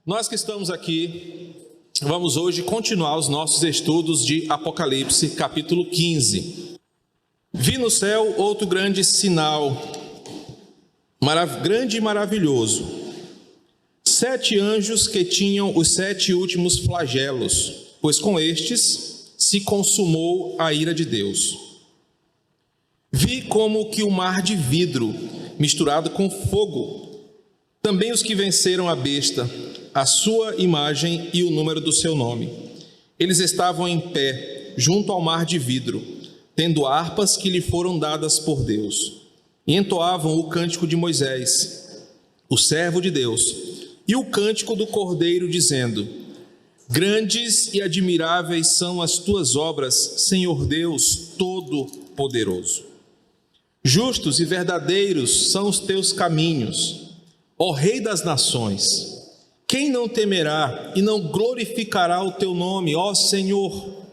Nós que estamos aqui, vamos hoje continuar os nossos estudos de Apocalipse, capítulo 15. Vi no céu outro grande sinal, grande e maravilhoso. 7 anjos que tinham os 7 últimos flagelos, pois com estes se consumou a ira de Deus. Vi como que um mar de vidro misturado com fogo. Também os que venceram a besta, a sua imagem e o número do seu nome. Eles estavam em pé, junto ao mar de vidro, tendo harpas que lhe foram dadas por Deus. E entoavam o cântico de Moisés, o servo de Deus, e o cântico do Cordeiro, dizendo: Grandes e admiráveis são as tuas obras, Senhor Deus Todo-Poderoso. Justos e verdadeiros são os teus caminhos, ó Rei das nações. Quem não temerá e não glorificará o teu nome, ó Senhor?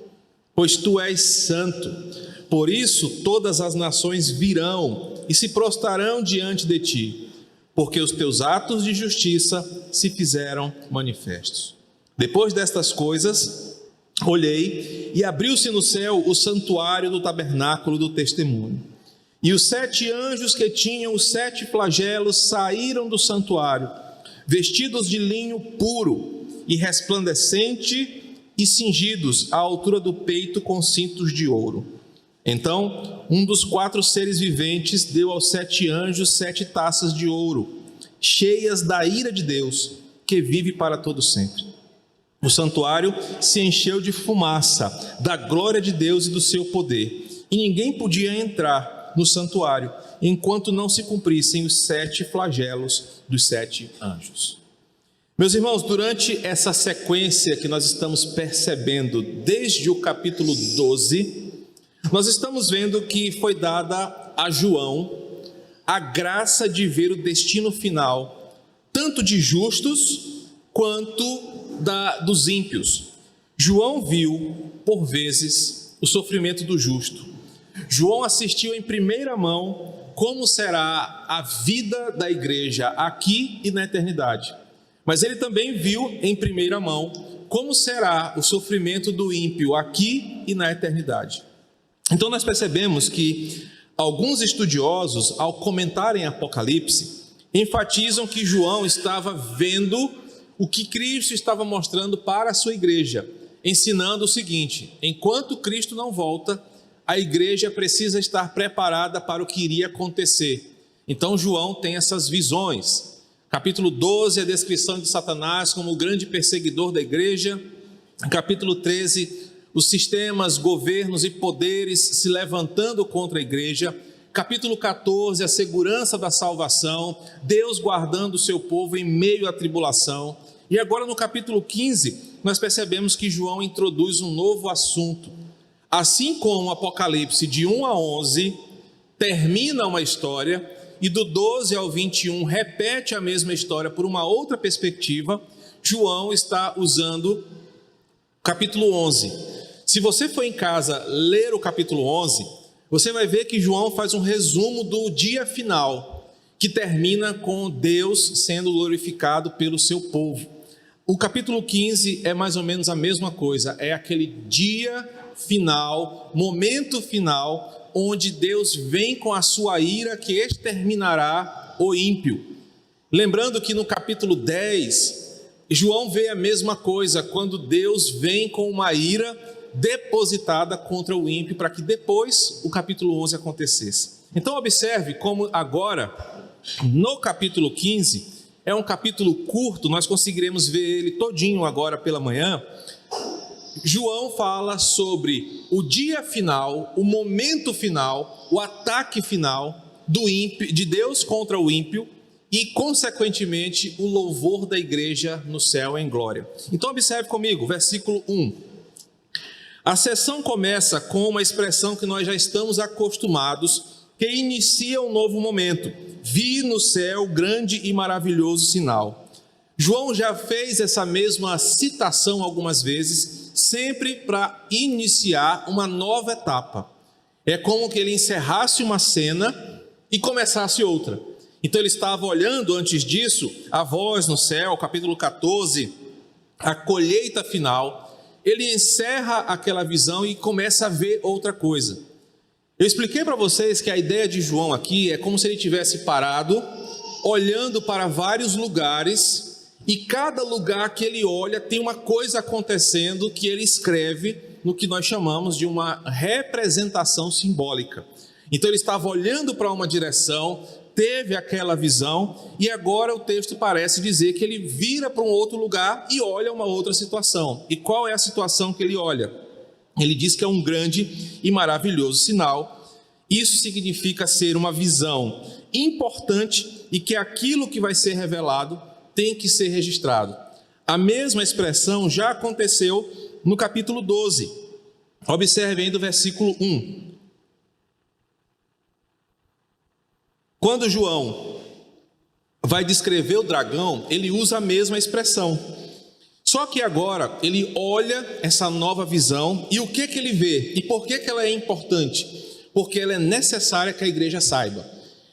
Pois tu és santo. Por isso todas as nações virão e se prostrarão diante de ti, porque os teus atos de justiça se fizeram manifestos. Depois destas coisas, olhei e abriu-se no céu o santuário do tabernáculo do testemunho. E os 7 anjos que tinham os 7 flagelos saíram do santuário, vestidos de linho puro e resplandecente e cingidos à altura do peito com cintos de ouro. Então, um dos 4 seres viventes deu aos 7 anjos 7 taças de ouro, cheias da ira de Deus, que vive para todo sempre. O santuário se encheu de fumaça, da glória de Deus e do seu poder, e ninguém podia entrar no santuário, enquanto não se cumprissem os 7 flagelos dos 7 anjos. Meus irmãos, durante essa sequência que nós estamos percebendo desde o capítulo 12, nós estamos vendo que foi dada a João a graça de ver o destino final, tanto de justos quanto dos ímpios. João viu, por vezes, o sofrimento do justo. João assistiu em primeira mão como será a vida da igreja aqui e na eternidade. Mas ele também viu em primeira mão como será o sofrimento do ímpio aqui e na eternidade. Então nós percebemos que alguns estudiosos, ao comentarem Apocalipse, enfatizam que João estava vendo o que Cristo estava mostrando para a sua igreja, ensinando o seguinte: enquanto Cristo não volta, a igreja precisa estar preparada para o que iria acontecer. Então João tem essas visões. Capítulo 12, a descrição de Satanás como o grande perseguidor da igreja. Capítulo 13, os sistemas, governos e poderes se levantando contra a igreja. Capítulo 14, a segurança da salvação, Deus guardando o seu povo em meio à tribulação. E agora no capítulo 15, nós percebemos que João introduz um novo assunto. Assim como o Apocalipse de 1 a 11 termina uma história, e do 12 ao 21 repete a mesma história por uma outra perspectiva, João está usando o capítulo 11. Se você for em casa ler o capítulo 11, você vai ver que João faz um resumo do dia final, que termina com Deus sendo glorificado pelo seu povo. O capítulo 15 é mais ou menos a mesma coisa, é aquele dia final, momento final, onde Deus vem com a sua ira que exterminará o ímpio. Lembrando que no capítulo 10, João vê a mesma coisa, quando Deus vem com uma ira depositada contra o ímpio, para que depois o capítulo 11 acontecesse. Então observe como agora, no capítulo 15, é um capítulo curto, nós conseguiremos ver ele todinho agora pela manhã. João fala sobre o dia final, o momento final, o ataque final do ímpio, de Deus contra o ímpio e, consequentemente, o louvor da igreja no céu em glória. Então observe comigo, versículo 1. A sessão começa com uma expressão que nós já estamos acostumados, que inicia um novo momento. Vi no céu grande e maravilhoso sinal. João já fez essa mesma citação algumas vezes, sempre para iniciar uma nova etapa. É como que ele encerrasse uma cena e começasse outra. Então ele estava olhando antes disso a voz no céu, capítulo 14, a colheita final. Ele encerra aquela visão e começa a ver outra coisa. Eu expliquei para vocês que a ideia de João aqui é como se ele tivesse parado, olhando para vários lugares, e cada lugar que ele olha tem uma coisa acontecendo que ele escreve no que nós chamamos de uma representação simbólica. Então ele estava olhando para uma direção, teve aquela visão, e agora o texto parece dizer que ele vira para um outro lugar e olha uma outra situação. E qual é a situação que ele olha? Ele diz que é um grande e maravilhoso sinal. Isso significa ser uma visão importante e que aquilo que vai ser revelado tem que ser registrado. A mesma expressão já aconteceu no capítulo 12. Observe aí do versículo 1. Quando João vai descrever o dragão, ele usa a mesma expressão. Só que agora ele olha essa nova visão e o que ele vê? E por que ela é importante? Porque ela é necessária que a igreja saiba.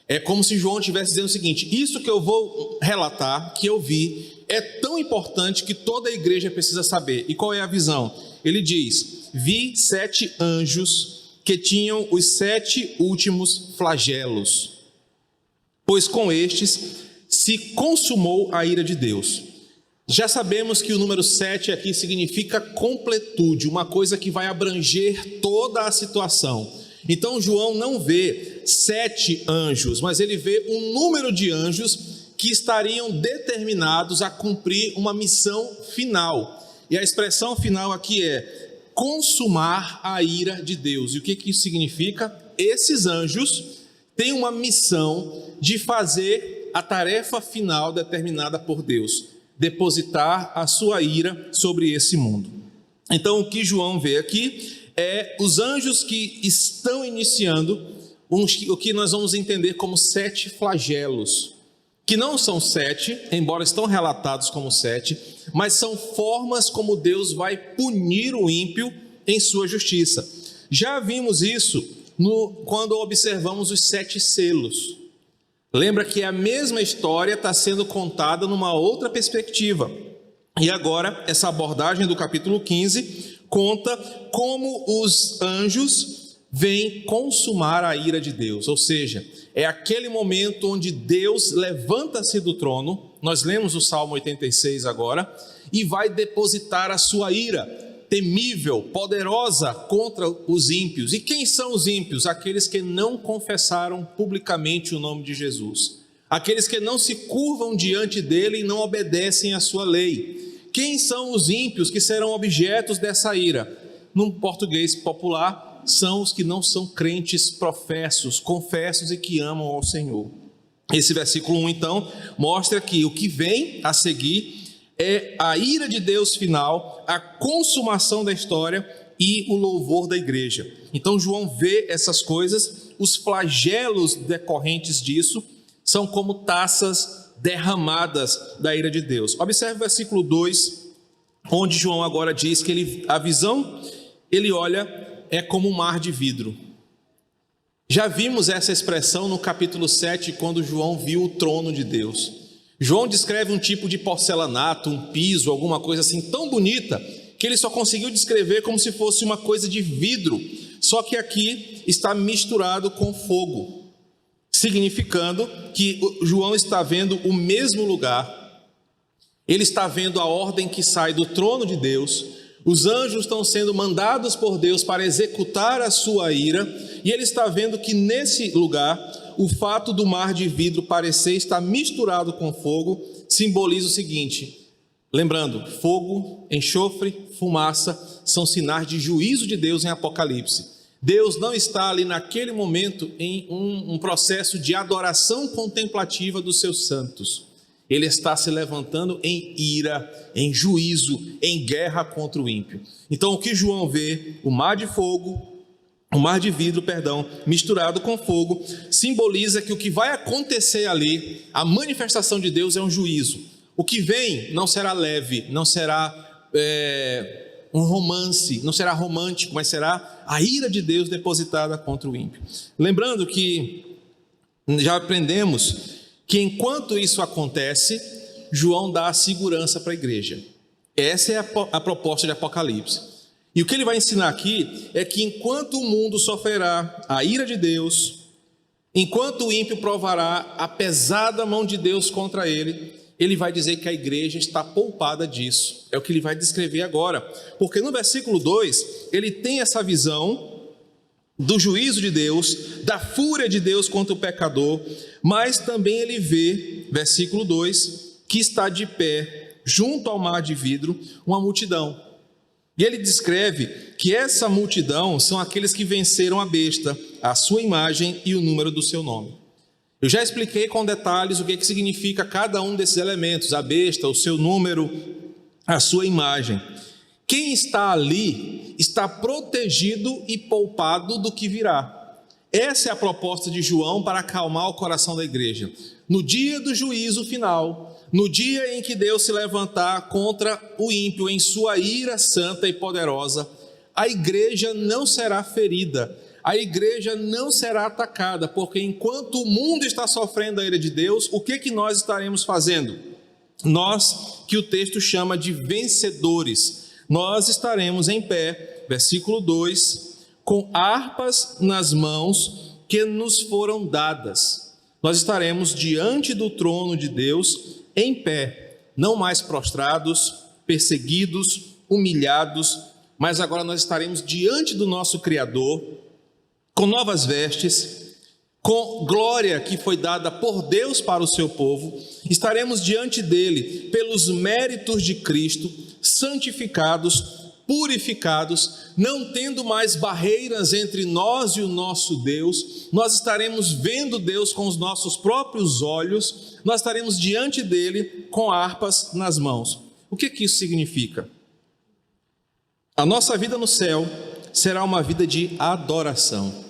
É como se João estivesse dizendo o seguinte: isso que eu vou relatar, que eu vi, é tão importante que toda a igreja precisa saber. E qual é a visão? Ele diz: vi 7 anjos que tinham os 7 últimos flagelos, pois com estes se consumou a ira de Deus. Já sabemos que o número 7 aqui significa completude, uma coisa que vai abranger toda a situação. Então João não vê 7 anjos, mas ele vê um número de anjos que estariam determinados a cumprir uma missão final. E a expressão final aqui é consumar a ira de Deus. E o que isso significa? Esses anjos têm uma missão de fazer a tarefa final determinada por Deus: depositar a sua ira sobre esse mundo. Então o que João vê aqui é os anjos que estão iniciando o que nós vamos entender como 7 flagelos, que não são 7, embora estão relatados como 7, mas são formas como Deus vai punir o ímpio em sua justiça. Já vimos isso quando observamos os 7 selos. Lembra que a mesma história está sendo contada numa outra perspectiva. E agora, essa abordagem do capítulo 15 conta como os anjos vêm consumar a ira de Deus. Ou seja, é aquele momento onde Deus levanta-se do trono, nós lemos o Salmo 86 agora, e vai depositar a sua ira temível, poderosa contra os ímpios. E quem são os ímpios? Aqueles que não confessaram publicamente o nome de Jesus, aqueles que não se curvam diante dele e não obedecem à sua lei. Quem são os ímpios que serão objetos dessa ira? No português popular, são os que não são crentes professos, confessos e que amam ao Senhor. Esse versículo 1 então mostra que o que vem a seguir é a ira de Deus final, a consumação da história e o louvor da igreja. Então João vê essas coisas, os flagelos decorrentes disso são como taças derramadas da ira de Deus. Observe o versículo 2, onde João agora diz que a visão, ele olha, é como um mar de vidro. Já vimos essa expressão no capítulo 7, quando João viu o trono de Deus. João descreve um tipo de porcelanato, um piso, alguma coisa assim tão bonita, que ele só conseguiu descrever como se fosse uma coisa de vidro, só que aqui está misturado com fogo, significando que João está vendo o mesmo lugar, ele está vendo a ordem que sai do trono de Deus, os anjos estão sendo mandados por Deus para executar a sua ira, e ele está vendo que nesse lugar, o fato do mar de vidro parecer estar misturado com fogo, simboliza o seguinte, lembrando, fogo, enxofre, fumaça, são sinais de juízo de Deus em Apocalipse. Deus não está ali naquele momento em um processo de adoração contemplativa dos seus santos. Ele está se levantando em ira, em juízo, em guerra contra o ímpio. Então o que João vê, o mar de vidro, misturado com fogo, simboliza que o que vai acontecer ali, a manifestação de Deus é um juízo. O que vem não será leve, não será um romance, não será romântico, mas será a ira de Deus depositada contra o ímpio. Lembrando que já aprendemos que enquanto isso acontece, João dá a segurança para a igreja. Essa é a proposta de Apocalipse. E o que ele vai ensinar aqui é que enquanto o mundo sofrerá a ira de Deus, enquanto o ímpio provará a pesada mão de Deus contra ele, ele vai dizer que a igreja está poupada disso. É o que ele vai descrever agora. Porque no versículo 2, ele tem essa visão do juízo de Deus, da fúria de Deus contra o pecador, mas também ele vê, versículo 2, que está de pé, junto ao mar de vidro, uma multidão. E ele descreve que essa multidão são aqueles que venceram a besta, a sua imagem e o número do seu nome. Eu já expliquei com detalhes o que significa cada um desses elementos, a besta, o seu número, a sua imagem. Quem está ali está protegido e poupado do que virá. Essa é a proposta de João para acalmar o coração da igreja. No dia do juízo final, no dia em que Deus se levantar contra o ímpio em sua ira santa e poderosa, a igreja não será ferida, a igreja não será atacada, porque enquanto o mundo está sofrendo a ira de Deus, o que nós estaremos fazendo? Nós, que o texto chama de vencedores, nós estaremos em pé, versículo 2, com harpas nas mãos que nos foram dadas. Nós estaremos diante do trono de Deus, em pé, não mais prostrados, perseguidos, humilhados, mas agora nós estaremos diante do nosso Criador, com novas vestes, com glória que foi dada por Deus para o seu povo, estaremos diante dele pelos méritos de Cristo, santificados, purificados, não tendo mais barreiras entre nós e o nosso Deus, nós estaremos vendo Deus com os nossos próprios olhos, nós estaremos diante dele com harpas nas mãos. O que isso significa? A nossa vida no céu será uma vida de adoração.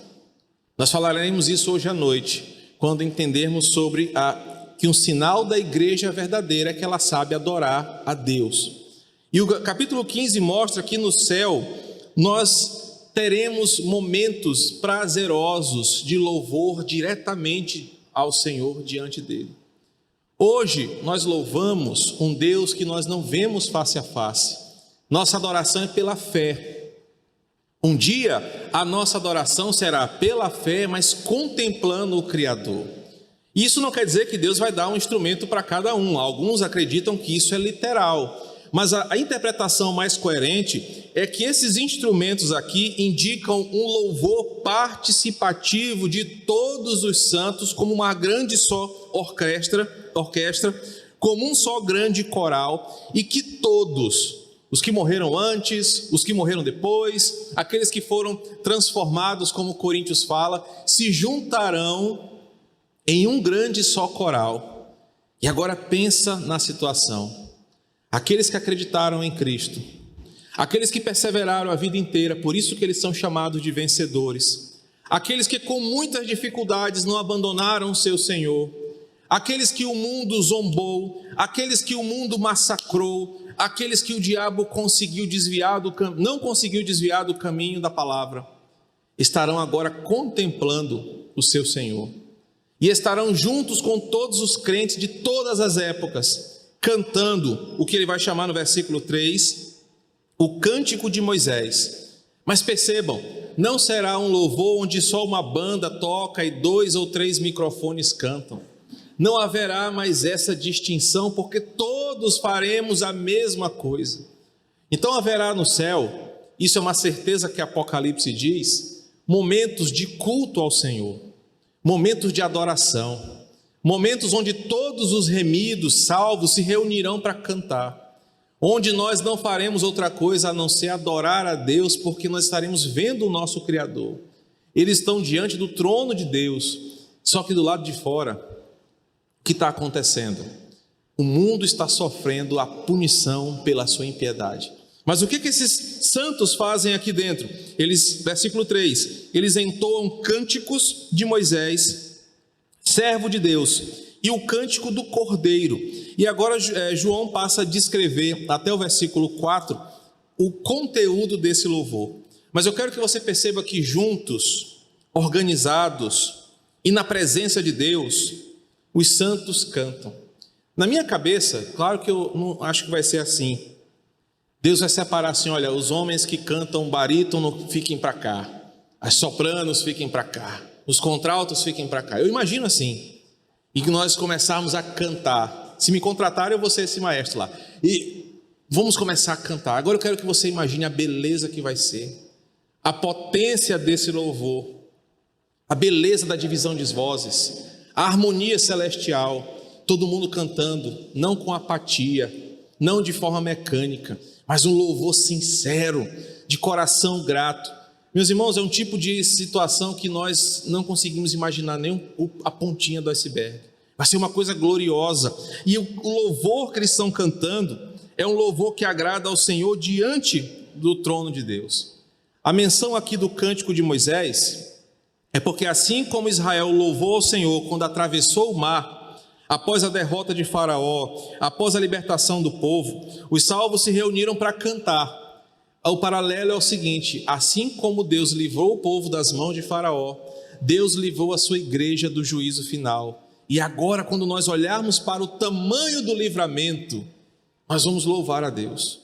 Nós falaremos isso hoje à noite, quando entendermos sobre que um sinal da igreja verdadeira é que ela sabe adorar a Deus. E o capítulo 15 mostra que no céu nós teremos momentos prazerosos de louvor diretamente ao Senhor diante dele. Hoje nós louvamos um Deus que nós não vemos face a face. Nossa adoração é pela fé. Um dia a nossa adoração será pela fé, mas contemplando o Criador. Isso não quer dizer que Deus vai dar um instrumento para cada um. Alguns acreditam que isso é literal. Mas a interpretação mais coerente é que esses instrumentos aqui indicam um louvor participativo de todos os santos, como uma grande só orquestra, como um só grande coral, e que todos, os que morreram antes, os que morreram depois, aqueles que foram transformados, como Coríntios fala, se juntarão em um grande só coral. E agora pensa na situação. Aqueles que acreditaram em Cristo, aqueles que perseveraram a vida inteira, por isso que eles são chamados de vencedores, aqueles que com muitas dificuldades não abandonaram o seu Senhor, aqueles que o mundo zombou, aqueles que o mundo massacrou, aqueles que o diabo não conseguiu desviar do caminho da palavra, estarão agora contemplando o seu Senhor, e estarão juntos com todos os crentes de todas as épocas, cantando o que ele vai chamar no versículo 3, o cântico de Moisés. Mas percebam, não será um louvor onde só uma banda toca e 2 ou 3 microfones cantam. Não haverá mais essa distinção, porque todos faremos a mesma coisa. Então haverá no céu, isso é uma certeza que Apocalipse diz, momentos de culto ao Senhor, momentos de adoração, momentos onde todos os remidos, salvos, se reunirão para cantar, onde nós não faremos outra coisa a não ser adorar a Deus, porque nós estaremos vendo o nosso Criador. Eles estão diante do trono de Deus, só que do lado de fora, o que está acontecendo? O mundo está sofrendo a punição pela sua impiedade. Mas o que esses santos fazem aqui dentro? Versículo 3, eles entoam cânticos de Moisés, servo de Deus, e o cântico do Cordeiro. E agora João passa a descrever, até o versículo 4, o conteúdo desse louvor. Mas eu quero que você perceba que juntos, organizados e na presença de Deus, os santos cantam. Na minha cabeça, claro que eu não acho que vai ser assim. Deus vai separar assim, olha, os homens que cantam barítono fiquem para cá, as sopranos fiquem para cá, os contraltos fiquem para cá. Eu imagino assim, e que nós começarmos a cantar. Se me contratarem, eu vou ser esse maestro lá. E vamos começar a cantar. Agora eu quero que você imagine a beleza que vai ser, a potência desse louvor, a beleza da divisão de vozes, a harmonia celestial, todo mundo cantando, não com apatia, não de forma mecânica, mas um louvor sincero, de coração grato. Meus irmãos, é um tipo de situação que nós não conseguimos imaginar nem a pontinha do iceberg. Vai ser uma coisa gloriosa. E o louvor que eles estão cantando é um louvor que agrada ao Senhor diante do trono de Deus. A menção aqui do cântico de Moisés é porque assim como Israel louvou ao Senhor quando atravessou o mar, após a derrota de Faraó, após a libertação do povo, os salvos se reuniram para cantar. O paralelo é o seguinte: assim como Deus livrou o povo das mãos de Faraó, Deus livrou a sua igreja do juízo final. E agora, quando nós olharmos para o tamanho do livramento, nós vamos louvar a Deus.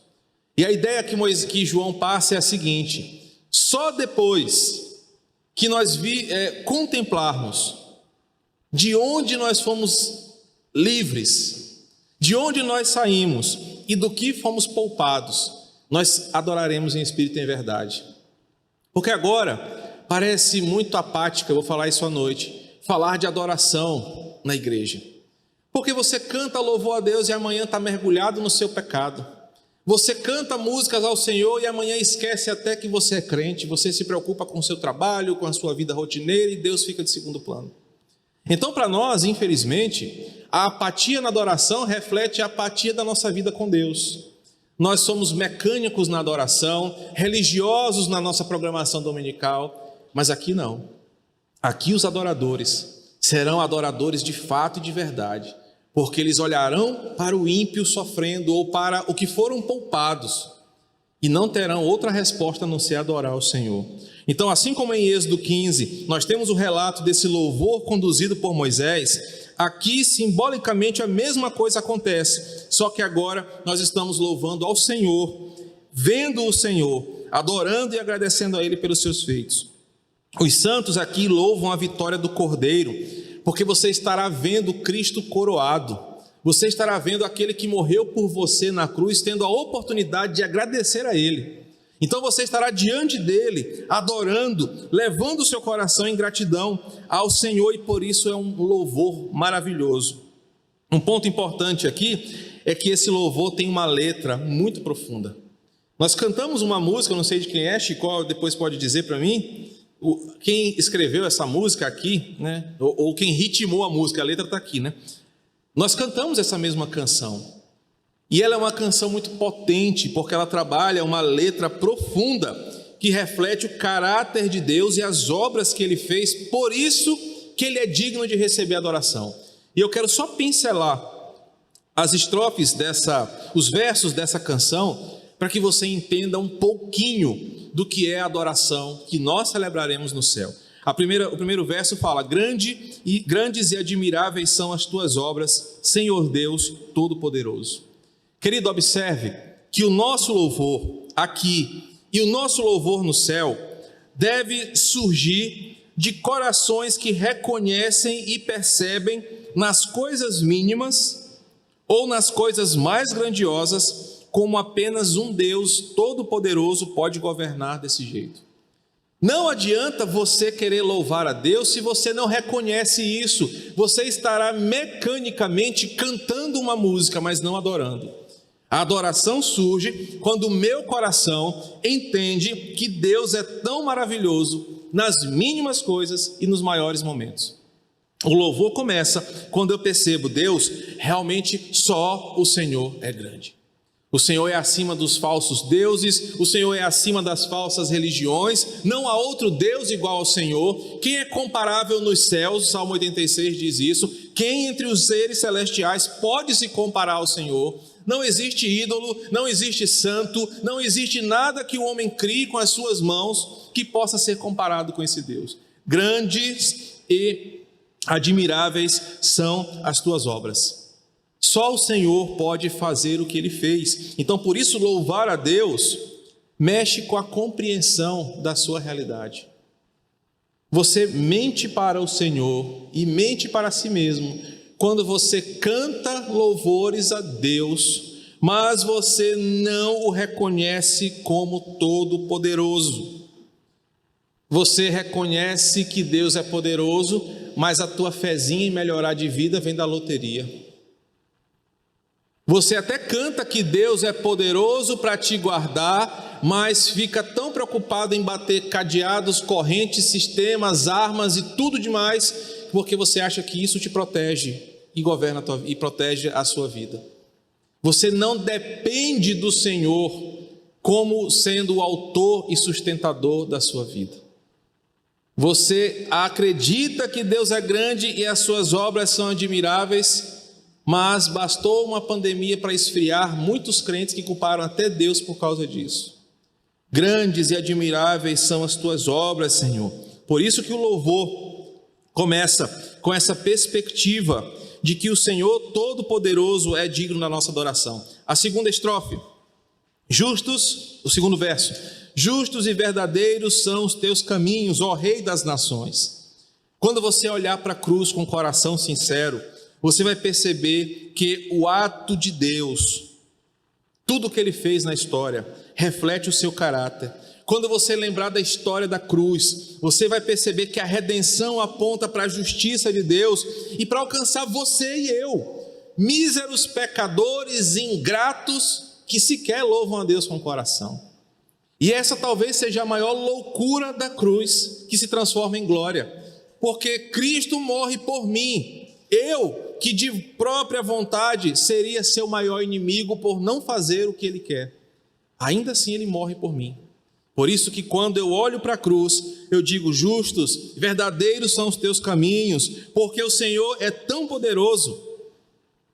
E a ideia que João passa é a seguinte: só depois que nós contemplarmos de onde nós fomos livres, de onde nós saímos e do que fomos poupados, nós adoraremos em espírito e em verdade. Porque agora parece muito apática, eu vou falar isso à noite, falar de adoração na igreja. Porque você canta louvor a Deus e amanhã está mergulhado no seu pecado. Você canta músicas ao Senhor e amanhã esquece até que você é crente, você se preocupa com o seu trabalho, com a sua vida rotineira e Deus fica de segundo plano. Então, para nós, infelizmente, a apatia na adoração reflete a apatia da nossa vida com Deus. Nós somos mecânicos na adoração, religiosos na nossa programação dominical, mas aqui não. Aqui os adoradores serão adoradores de fato e de verdade, porque eles olharão para o ímpio sofrendo ou para o que foram poupados e não terão outra resposta a não ser adorar o Senhor. Então, assim como em Êxodo 15, nós temos o relato desse louvor conduzido por Moisés, aqui simbolicamente a mesma coisa acontece, só que agora nós estamos louvando ao Senhor, vendo o Senhor, adorando e agradecendo a Ele pelos seus feitos. Os santos aqui louvam a vitória do Cordeiro, porque você estará vendo Cristo coroado, você estará vendo aquele que morreu por você na cruz, tendo a oportunidade de agradecer a Ele. Então você estará diante dele, adorando, levando o seu coração em gratidão ao Senhor, e por isso é um louvor maravilhoso. Um ponto importante aqui é que esse louvor tem uma letra muito profunda. Nós cantamos uma música, não sei de quem é, Chico depois pode dizer para mim, quem escreveu essa música aqui, né? Ou quem ritmou a música, a letra está aqui, né? Nós cantamos essa mesma canção. E ela é uma canção muito potente, porque ela trabalha uma letra profunda, que reflete o caráter de Deus e as obras que Ele fez, por isso que Ele é digno de receber adoração. E eu quero só pincelar as estrofes os versos dessa canção, para que você entenda um pouquinho do que é a adoração que nós celebraremos no céu. O primeiro verso fala: grandes e admiráveis são as tuas obras, Senhor Deus Todo-Poderoso. Querido, observe que o nosso louvor aqui e o nosso louvor no céu deve surgir de corações que reconhecem e percebem nas coisas mínimas ou nas coisas mais grandiosas como apenas um Deus todo-poderoso pode governar desse jeito. Não adianta você querer louvar a Deus se você não reconhece isso. Você estará mecanicamente cantando uma música, mas não adorando. A adoração surge quando o meu coração entende que Deus é tão maravilhoso nas mínimas coisas e nos maiores momentos. O louvor começa quando eu percebo: Deus, realmente só o Senhor é grande. O Senhor é acima dos falsos deuses, o Senhor é acima das falsas religiões, não há outro Deus igual ao Senhor. Quem é comparável nos céus? Salmo 86 diz isso. Quem entre os seres celestiais pode se comparar ao Senhor? Não existe ídolo, não existe santo, não existe nada que o homem crie com as suas mãos que possa ser comparado com esse Deus. Grandes e admiráveis são as tuas obras. Só o Senhor pode fazer o que Ele fez. Então, por isso, louvar a Deus mexe com a compreensão da sua realidade. Você mente para o Senhor e mente para si mesmo quando você canta louvores a Deus, mas você não o reconhece como todo-poderoso. Você reconhece que Deus é poderoso, mas a tua fezinha em melhorar de vida vem da loteria. Você até canta que Deus é poderoso para te guardar, mas fica tão preocupado em bater cadeados, correntes, sistemas, armas e tudo demais, porque você acha que isso te protege e governa e protege a sua vida. Você não depende do Senhor como sendo o autor e sustentador da sua vida. Você acredita que Deus é grande e as suas obras são admiráveis, mas bastou uma pandemia para esfriar muitos crentes que culparam até Deus por causa disso. Grandes e admiráveis são as tuas obras, Senhor. Por isso que o louvor começa com essa perspectiva de que o Senhor Todo-Poderoso é digno da nossa adoração. A segunda estrofe, o segundo verso, justos e verdadeiros são os teus caminhos, ó Rei das nações. Quando você olhar para a cruz com o coração sincero, você vai perceber que o ato de Deus, tudo o que Ele fez na história, reflete o seu caráter. Quando você lembrar da história da cruz, você vai perceber que a redenção aponta para a justiça de Deus e para alcançar você e eu, míseros pecadores ingratos que sequer louvam a Deus com o coração. E essa talvez seja a maior loucura da cruz, que se transforma em glória, porque Cristo morre por mim. Eu, que de própria vontade seria seu maior inimigo por não fazer o que Ele quer, ainda assim Ele morre por mim. Por isso que quando eu olho para a cruz, eu digo: justos, verdadeiros são os teus caminhos, porque o Senhor é tão poderoso,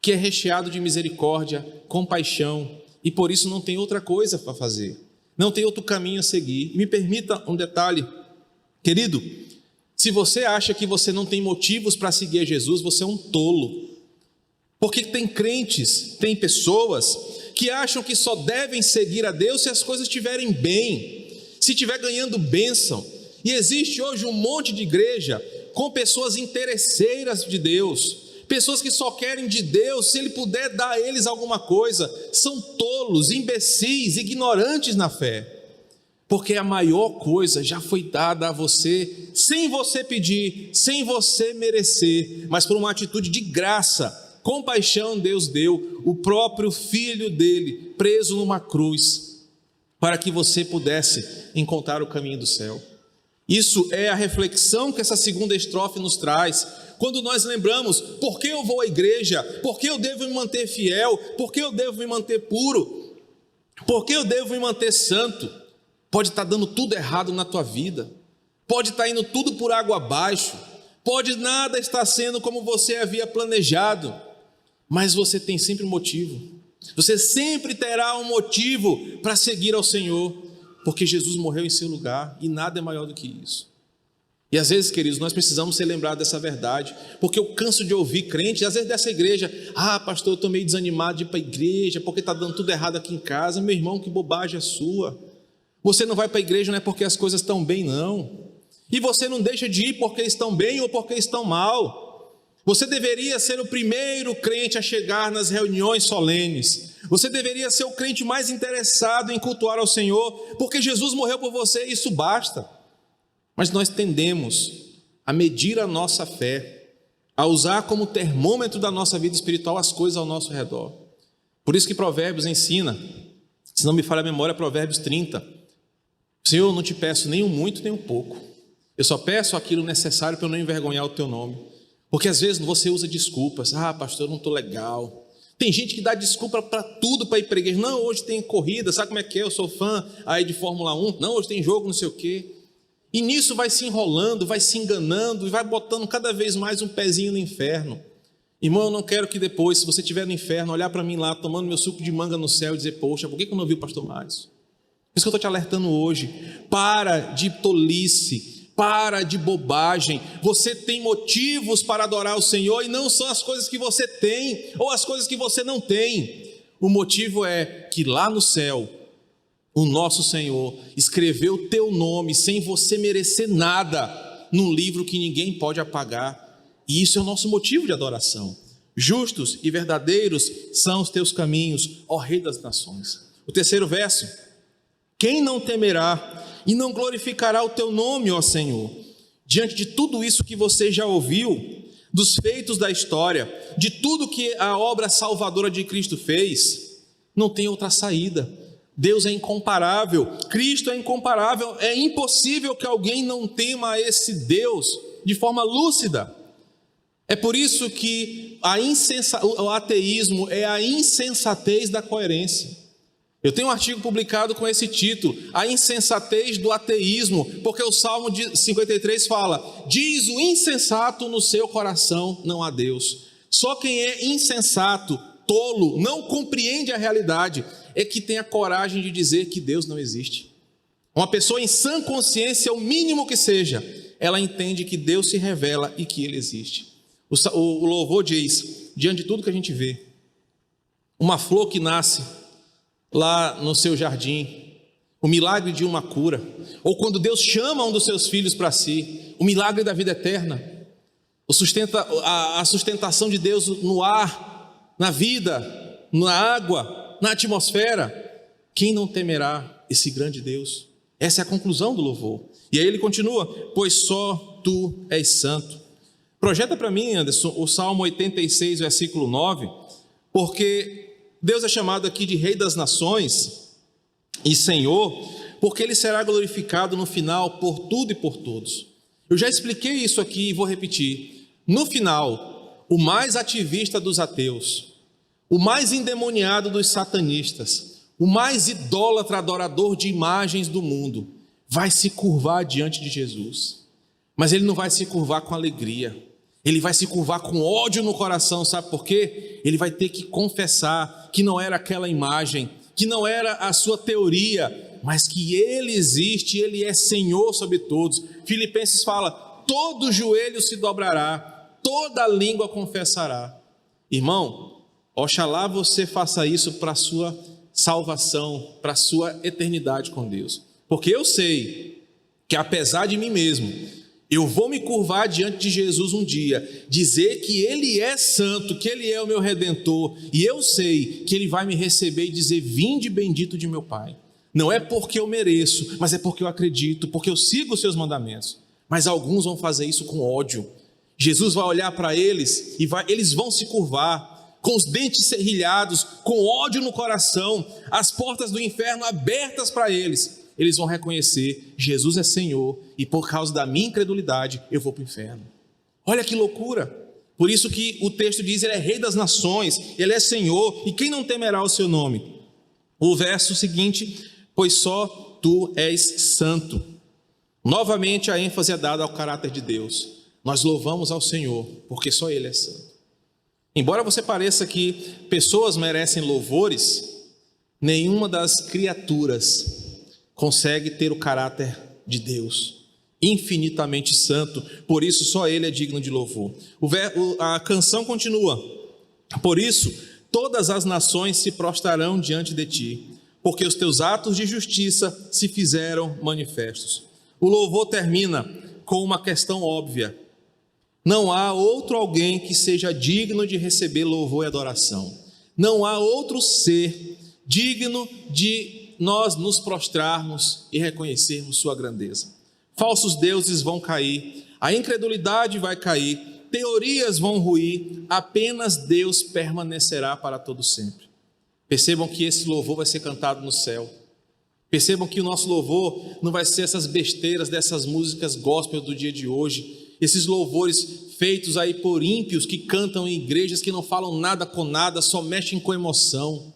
que é recheado de misericórdia, compaixão, e por isso não tem outra coisa para fazer, não tem outro caminho a seguir. E me permita um detalhe, querido: se você acha que você não tem motivos para seguir a Jesus, você é um tolo. Porque tem crentes, tem pessoas que acham que só devem seguir a Deus se as coisas estiverem bem, se estiver ganhando bênção. E existe hoje um monte de igreja com pessoas interesseiras de Deus, pessoas que só querem de Deus se Ele puder dar a eles alguma coisa. São tolos, imbecis, ignorantes na fé. Porque a maior coisa já foi dada a você, sem você pedir, sem você merecer, mas por uma atitude de graça, compaixão. Deus deu o próprio Filho dele, preso numa cruz, para que você pudesse encontrar o caminho do céu. Isso é a reflexão que essa segunda estrofe nos traz, quando nós lembramos: por que eu vou à igreja? Por que eu devo me manter fiel? Por que eu devo me manter puro? Por que eu devo me manter santo? Pode estar dando tudo errado na tua vida, pode estar indo tudo por água abaixo, pode nada estar sendo como você havia planejado, mas você tem sempre um motivo, você sempre terá um motivo para seguir ao Senhor, porque Jesus morreu em seu lugar e nada é maior do que isso. E às vezes, queridos, nós precisamos ser lembrados dessa verdade, porque eu canso de ouvir crentes, às vezes dessa igreja: ah, pastor, eu estou meio desanimado de ir para a igreja, porque está dando tudo errado aqui em casa. Meu irmão, que bobagem é sua. Você não vai para a igreja não é porque as coisas estão bem, não. E você não deixa de ir porque estão bem ou porque estão mal. Você deveria ser o primeiro crente a chegar nas reuniões solenes. Você deveria ser o crente mais interessado em cultuar ao Senhor, porque Jesus morreu por você, isso basta. Mas nós tendemos a medir a nossa fé, a usar como termômetro da nossa vida espiritual as coisas ao nosso redor. Por isso que Provérbios ensina, se não me falha a memória, Provérbios 30. Senhor, eu não te peço nem o muito nem o pouco, eu só peço aquilo necessário para eu não envergonhar o teu nome. Porque às vezes você usa desculpas: ah, pastor, eu não estou legal. Tem gente que dá desculpa para tudo para ir para a igreja. Não, hoje tem corrida, sabe como é que é? Eu sou fã aí de Fórmula 1. Não, hoje tem jogo, não sei o quê. E nisso vai se enrolando, vai se enganando e vai botando cada vez mais um pezinho no inferno. Irmão, eu não quero que depois, se você estiver no inferno, olhar para mim lá, tomando meu suco de manga no céu e dizer: poxa, por que eu não vi o pastor Mário? Por isso que eu estou te alertando hoje: para de tolice, Para de bobagem. Você tem motivos para adorar o Senhor e não são as coisas que você tem ou as coisas que você não tem. O motivo é que lá no céu, o nosso Senhor escreveu o teu nome sem você merecer nada, num livro que ninguém pode apagar. E isso é o nosso motivo de adoração. Justos e verdadeiros são os teus caminhos, ó Rei das nações. O terceiro verso: quem não temerá e não glorificará o teu nome, ó Senhor? Diante de tudo isso que você já ouviu, dos feitos da história, de tudo que a obra salvadora de Cristo fez, não tem outra saída. Deus é incomparável, Cristo é incomparável, é impossível que alguém não tema a esse Deus de forma lúcida. É por isso que o ateísmo é a insensatez da coerência. Eu tenho um artigo publicado com esse título, A Insensatez do Ateísmo, porque o Salmo 53 fala: diz o insensato no seu coração, não há Deus. Só quem é insensato, tolo, não compreende a realidade, é que tem a coragem de dizer que Deus não existe. Uma pessoa em sã consciência, o mínimo que seja, ela entende que Deus se revela e que Ele existe. O louvor diz, diante de tudo que a gente vê, uma flor que nasce lá no seu jardim, o milagre de uma cura, ou quando Deus chama um dos seus filhos para si, o milagre da vida eterna, a sustentação de Deus no ar, na vida, na água, na atmosfera. Quem não temerá esse grande Deus? Essa é a conclusão do louvor. E aí ele continua: pois só tu és santo. Projeta para mim, Anderson, o Salmo 86, versículo 9, porque Deus é chamado aqui de Rei das Nações e Senhor, porque Ele será glorificado no final por tudo e por todos. Eu já expliquei isso aqui e vou repetir. No final, o mais ativista dos ateus, o mais endemoniado dos satanistas, o mais idólatra adorador de imagens do mundo, vai se curvar diante de Jesus. Mas ele não vai se curvar com alegria, ele vai se curvar com ódio no coração. Sabe por quê? Ele vai ter que confessar que não era aquela imagem, que não era a sua teoria, mas que Ele existe, Ele é Senhor sobre todos. Filipenses fala: todo joelho se dobrará, toda língua confessará. Irmão, oxalá você faça isso para a sua salvação, para a sua eternidade com Deus, porque eu sei que apesar de mim mesmo, eu vou me curvar diante de Jesus um dia, dizer que Ele é santo, que Ele é o meu Redentor, e eu sei que Ele vai me receber e dizer: vinde bendito de meu Pai. Não é porque eu mereço, mas é porque eu acredito, porque eu sigo os seus mandamentos. Mas alguns vão fazer isso com ódio. Jesus vai olhar para eles e eles vão se curvar, com os dentes serrilhados, com ódio no coração, as portas do inferno abertas para eles. Eles vão reconhecer: Jesus é Senhor, e por causa da minha incredulidade eu vou para o inferno. Olha que loucura! Por isso que o texto diz: Ele é Rei das nações, Ele é Senhor, e quem não temerá o seu nome? O verso seguinte: pois só tu és santo. Novamente a ênfase é dada ao caráter de Deus. Nós louvamos ao Senhor, porque só Ele é santo. Embora você pareça que pessoas merecem louvores, nenhuma das criaturas consegue ter o caráter de Deus, infinitamente santo, por isso só Ele é digno de louvor. A canção continua: por isso todas as nações se prostrarão diante de ti, porque os teus atos de justiça se fizeram manifestos. O louvor termina com uma questão óbvia: não há outro alguém que seja digno de receber louvor e adoração, não há outro ser digno de nós nos prostrarmos e reconhecermos sua grandeza. Falsos deuses vão cair, a incredulidade vai cair, teorias vão ruir, apenas Deus permanecerá para todo sempre. Percebam que esse louvor vai ser cantado no céu. Percebam que o nosso louvor não vai ser essas besteiras dessas músicas gospel do dia de hoje, esses louvores feitos aí por ímpios que cantam em igrejas que não falam nada com nada, só mexem com emoção.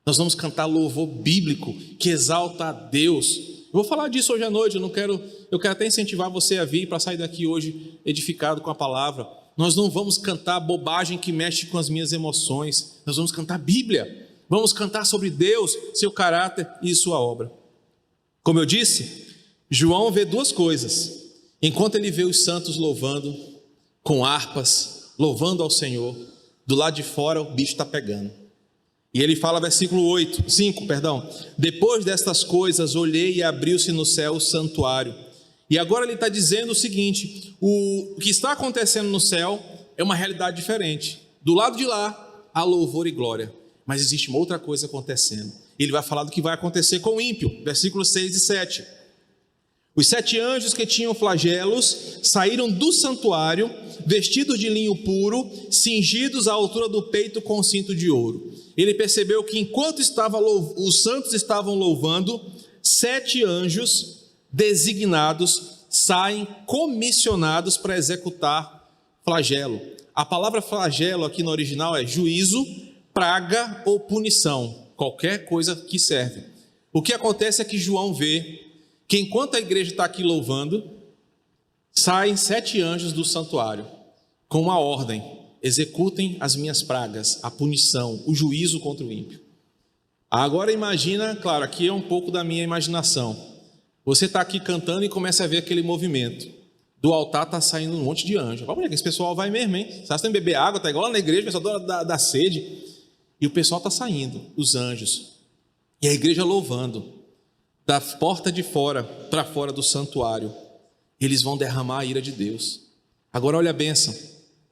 Nós vamos cantar louvor bíblico que exalta a Deus. Eu vou falar disso hoje à noite. Eu quero até incentivar você a vir para sair daqui hoje edificado com a palavra. Nós não vamos cantar bobagem que mexe com as minhas emoções. Nós vamos cantar Bíblia. Vamos cantar sobre Deus, seu caráter e sua obra. Como eu disse, João vê duas coisas. enquanto ele vê os santos louvando com harpas, louvando ao Senhor, do lado de fora o bicho está pegando. E ele fala, versículo 5, depois destas coisas olhei e abriu-se no céu o santuário. E agora ele está dizendo o seguinte: o que está acontecendo no céu é uma realidade diferente. Do lado de lá há louvor e glória, mas existe uma outra coisa acontecendo. Ele vai falar do que vai acontecer com o ímpio, versículos 6 e 7. Os 7 anjos que tinham flagelos saíram do santuário, vestidos de linho puro, cingidos à altura do peito com cinto de ouro. Ele percebeu que enquanto os santos estavam louvando, 7 anjos designados saem comissionados para executar flagelo. A palavra flagelo aqui no original é juízo, praga ou punição, qualquer coisa que serve. O que acontece é que João vê que enquanto a igreja está aqui louvando, saem 7 anjos do santuário com uma ordem: executem as minhas pragas, a punição, o juízo contra o ímpio. Agora imagina, claro, aqui é um pouco da minha imaginação. Você está aqui cantando e começa a ver aquele movimento. Do altar está saindo um monte de anjos. Olha que esse pessoal vai mesmo, hein? Você está beber água, está igual lá na igreja, o pessoal dá sede. E o pessoal está saindo, os anjos. E a igreja louvando. Da porta de fora para fora do santuário, eles vão derramar a ira de Deus. Agora olha a bênção: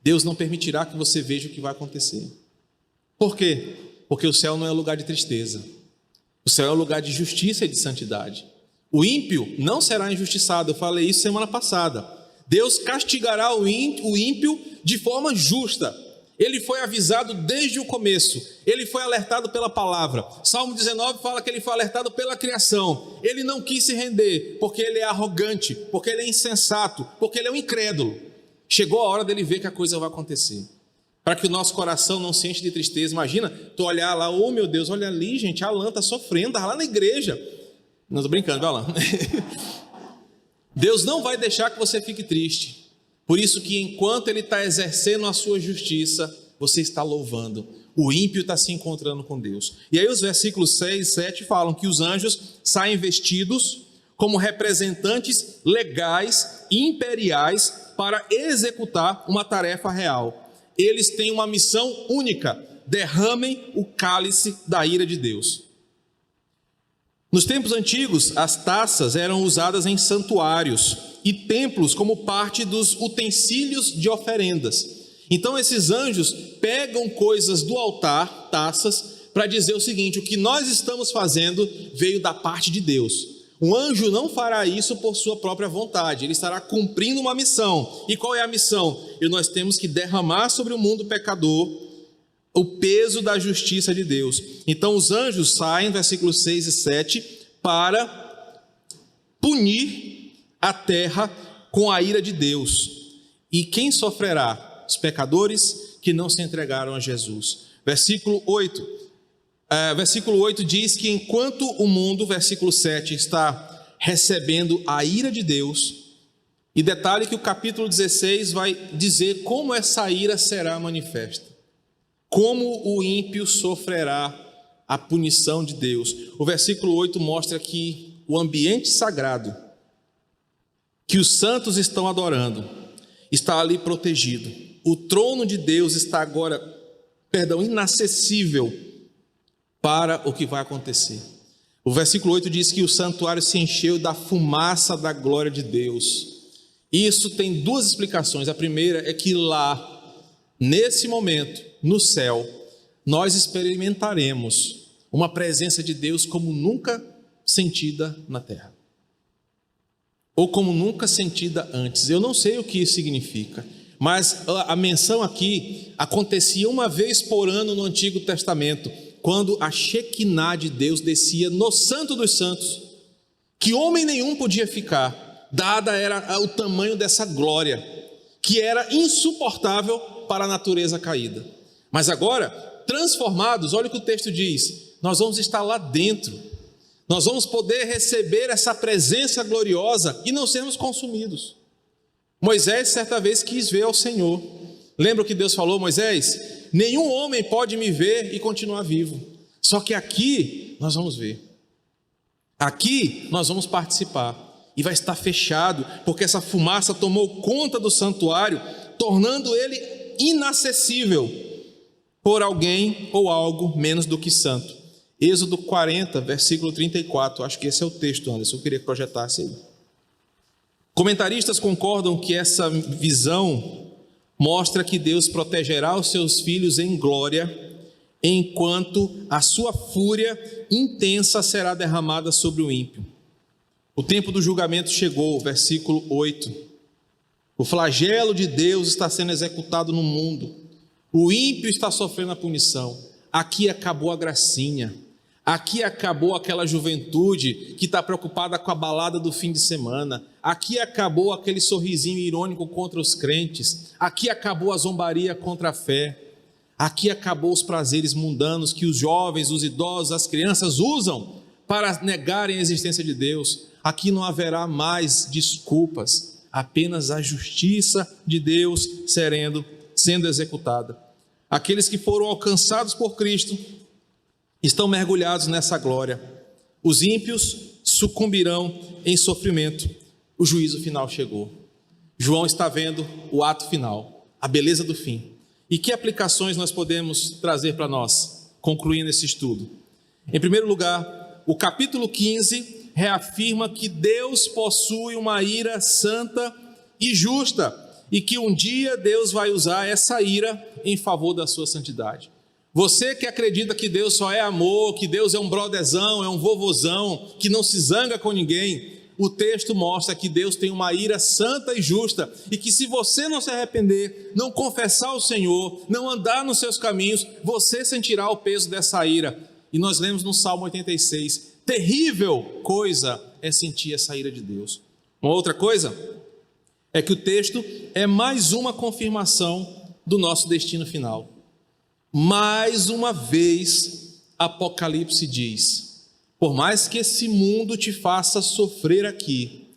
Deus não permitirá que você veja o que vai acontecer. Por quê? Porque o céu não é lugar de tristeza, o céu é lugar de justiça e de santidade. O ímpio não será injustiçado, eu falei isso semana passada. Deus castigará o ímpio de forma justa. Ele foi avisado desde o começo, ele foi alertado pela palavra. Salmo 19 fala que ele foi alertado pela criação. Ele não quis se render, porque ele é arrogante, porque ele é insensato, porque ele é um incrédulo. Chegou a hora dele ver que a coisa vai acontecer, para que o nosso coração não se enche de tristeza. Imagina, tu olhar lá, oh meu Deus, olha ali gente, Alan está sofrendo, está lá na igreja. Não estou brincando, vai lá. Deus não vai deixar que você fique triste. Por isso que enquanto ele está exercendo a sua justiça, você está louvando. O ímpio está se encontrando com Deus. E aí os versículos 6 e 7 falam que os anjos saem vestidos como representantes legais e imperiais para executar uma tarefa real. Eles têm uma missão única: derramem o cálice da ira de Deus. Nos tempos antigos, as taças eram usadas em santuários e templos como parte dos utensílios de oferendas. Então esses anjos pegam coisas do altar, taças, para dizer o seguinte: o que nós estamos fazendo veio da parte de Deus. Um anjo não fará isso por sua própria vontade, ele estará cumprindo uma missão. E qual é a missão? E nós temos que derramar sobre o mundo pecador o peso da justiça de Deus. Então os anjos saem, versículos 6 e 7, para punir a terra com a ira de Deus. E quem sofrerá? Os pecadores que não se entregaram a Jesus. Versículo 8 diz que enquanto o mundo, versículo 7, está recebendo a ira de Deus, e detalhe que o capítulo 16 vai dizer como essa ira será manifesta, como o ímpio sofrerá a punição de Deus. O versículo 8 mostra que o ambiente sagrado que os santos estão adorando está ali protegido. O trono de Deus está agora, inacessível para o que vai acontecer. O versículo 8 diz que o santuário se encheu da fumaça da glória de Deus. Isso tem duas explicações. A primeira é que lá, nesse momento, no céu, nós experimentaremos uma presença de Deus como nunca sentida na terra, ou como nunca sentida antes. Eu não sei o que isso significa, mas a menção aqui acontecia uma vez por ano no Antigo Testamento, quando a Shekinah de Deus descia no Santo dos Santos, que homem nenhum podia ficar, dada era o tamanho dessa glória, que era insuportável para a natureza caída. Mas agora, transformados, olha o que o texto diz: nós vamos estar lá dentro, nós vamos poder receber essa presença gloriosa e não sermos consumidos. Moisés certa vez quis ver ao Senhor. Lembra o que Deus falou? Moisés, nenhum homem pode me ver e continuar vivo. Só que aqui nós vamos ver, aqui nós vamos participar. e vai estar fechado, porque essa fumaça tomou conta do santuário, tornando ele inacessível por alguém ou algo menos do que santo. Êxodo 40, versículo 34, acho que esse é o texto, Anderson, eu queria que projetasse aí. Comentaristas concordam que essa visão mostra que Deus protegerá os seus filhos em glória, enquanto a sua fúria intensa será derramada sobre o ímpio. O tempo do julgamento chegou, versículo 8. O flagelo de Deus está sendo executado no mundo. O ímpio está sofrendo a punição. Aqui acabou a gracinha. Aqui acabou aquela juventude que está preocupada com a balada do fim de semana. Aqui acabou aquele sorrisinho irônico contra os crentes. Aqui acabou a zombaria contra a fé. Aqui acabou os prazeres mundanos que os jovens, os idosos, as crianças usam para negarem a existência de Deus. Aqui não haverá mais desculpas, apenas a justiça de Deus sendo executada. Aqueles que foram alcançados por Cristo estão mergulhados nessa glória. Os ímpios sucumbirão em sofrimento. O juízo final chegou. João está vendo o ato final, a beleza do fim. E que aplicações nós podemos trazer para nós, concluindo esse estudo? Em primeiro lugar, o capítulo 15 reafirma que Deus possui uma ira santa e justa, e que um dia Deus vai usar essa ira em favor da sua santidade. Você que acredita que Deus só é amor, que Deus é um brotherzão, é um vovozão, que não se zanga com ninguém, o texto mostra que Deus tem uma ira santa e justa, e que se você não se arrepender, não confessar o Senhor, não andar nos seus caminhos, você sentirá o peso dessa ira. E nós lemos no Salmo 86, terrível coisa é sentir essa ira de Deus. Uma outra coisa é que o texto é mais uma confirmação do nosso destino final. Mais uma vez, Apocalipse diz: por mais que esse mundo te faça sofrer aqui,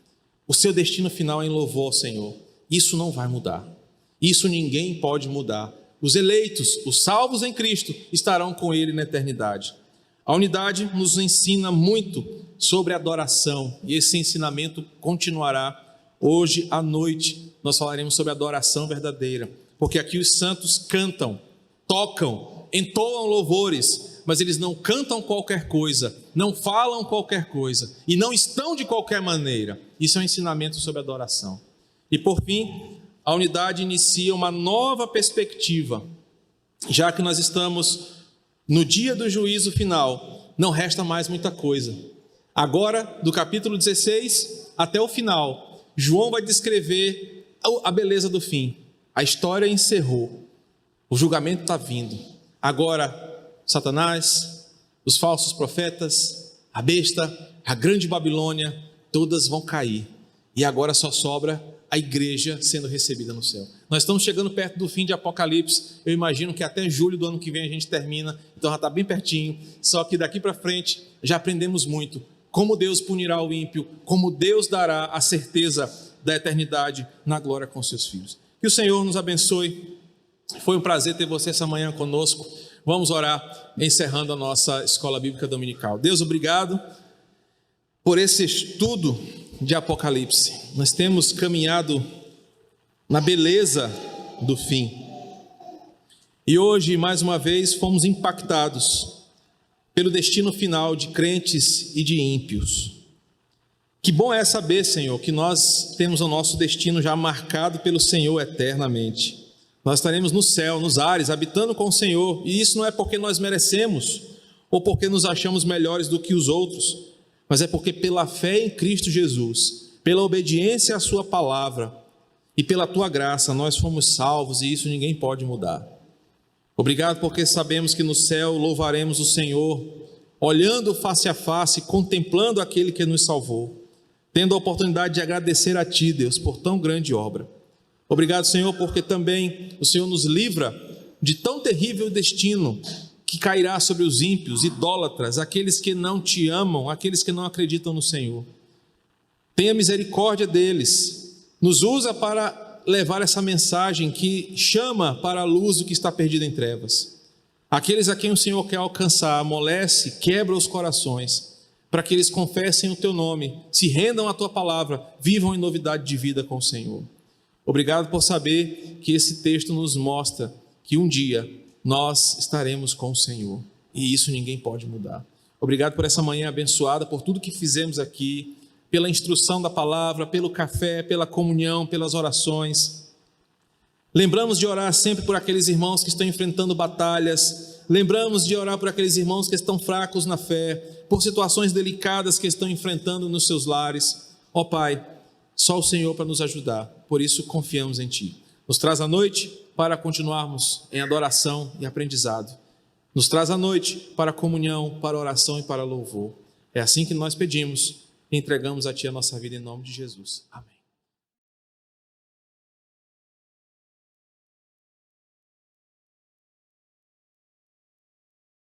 o seu destino final é em louvor ao Senhor. Isso não vai mudar. Isso ninguém pode mudar. Os eleitos, os salvos em Cristo, estarão com Ele na eternidade. A unidade nos ensina muito sobre adoração, e esse ensinamento continuará hoje à noite. Nós falaremos sobre adoração verdadeira, porque aqui os santos cantam, tocam, entoam louvores, mas eles não cantam qualquer coisa, não falam qualquer coisa, e não estão de qualquer maneira. Isso é um ensinamento sobre adoração. E por fim, a unidade inicia uma nova perspectiva. Já que nós estamos no dia do juízo final, não resta mais muita coisa. Agora, do capítulo 16 até o final, João vai descrever a beleza do fim. A história encerrou, o julgamento está vindo. Agora, Satanás, os falsos profetas, a besta, a grande Babilônia, todas vão cair. E agora só sobra a igreja sendo recebida no céu. Nós estamos chegando perto do fim de Apocalipse. Eu imagino que até julho do ano que vem a gente termina, então já está bem pertinho. Só que daqui para frente já aprendemos muito. Como Deus punirá o ímpio, como Deus dará a certeza da eternidade na glória com seus filhos. Que o Senhor nos abençoe. Foi um prazer ter você essa manhã conosco. Vamos orar encerrando a nossa escola bíblica dominical. Deus, obrigado por esse estudo de Apocalipse. Nós temos caminhado na beleza do fim. E hoje, mais uma vez, fomos impactados pelo destino final de crentes e de ímpios. Que bom é saber, Senhor, que nós temos o nosso destino já marcado pelo Senhor eternamente. Nós estaremos no céu, nos ares, habitando com o Senhor. E isso não é porque nós merecemos ou porque nos achamos melhores do que os outros, mas é porque pela fé em Cristo Jesus, pela obediência à sua palavra e pela tua graça, nós fomos salvos, e isso ninguém pode mudar. Obrigado porque sabemos que no céu louvaremos o Senhor, olhando face a face, contemplando aquele que nos salvou, tendo a oportunidade de agradecer a ti, Deus, por tão grande obra. Obrigado, Senhor, porque também o Senhor nos livra de tão terrível destino que cairá sobre os ímpios, idólatras, aqueles que não te amam, aqueles que não acreditam no Senhor. Tenha misericórdia deles, nos usa para levar essa mensagem que chama para a luz o que está perdido em trevas. Aqueles a quem o Senhor quer alcançar, amolece, quebra os corações, para que eles confessem o Teu nome, se rendam à Tua palavra, vivam em novidade de vida com o Senhor. Obrigado por saber que esse texto nos mostra que um dia nós estaremos com o Senhor, e isso ninguém pode mudar. Obrigado por essa manhã abençoada, por tudo que fizemos aqui, pela instrução da palavra, pelo café, pela comunhão, pelas orações. Lembramos de orar sempre por aqueles irmãos que estão enfrentando batalhas, lembramos de orar por aqueles irmãos que estão fracos na fé, por situações delicadas que estão enfrentando nos seus lares. Ó Pai, só o Senhor para nos ajudar, por isso confiamos em Ti. Nos traz a noite para continuarmos em adoração e aprendizado. Nos traz a noite para comunhão, para oração e para louvor. É assim que nós pedimos e entregamos a Ti a nossa vida em nome de Jesus. Amém.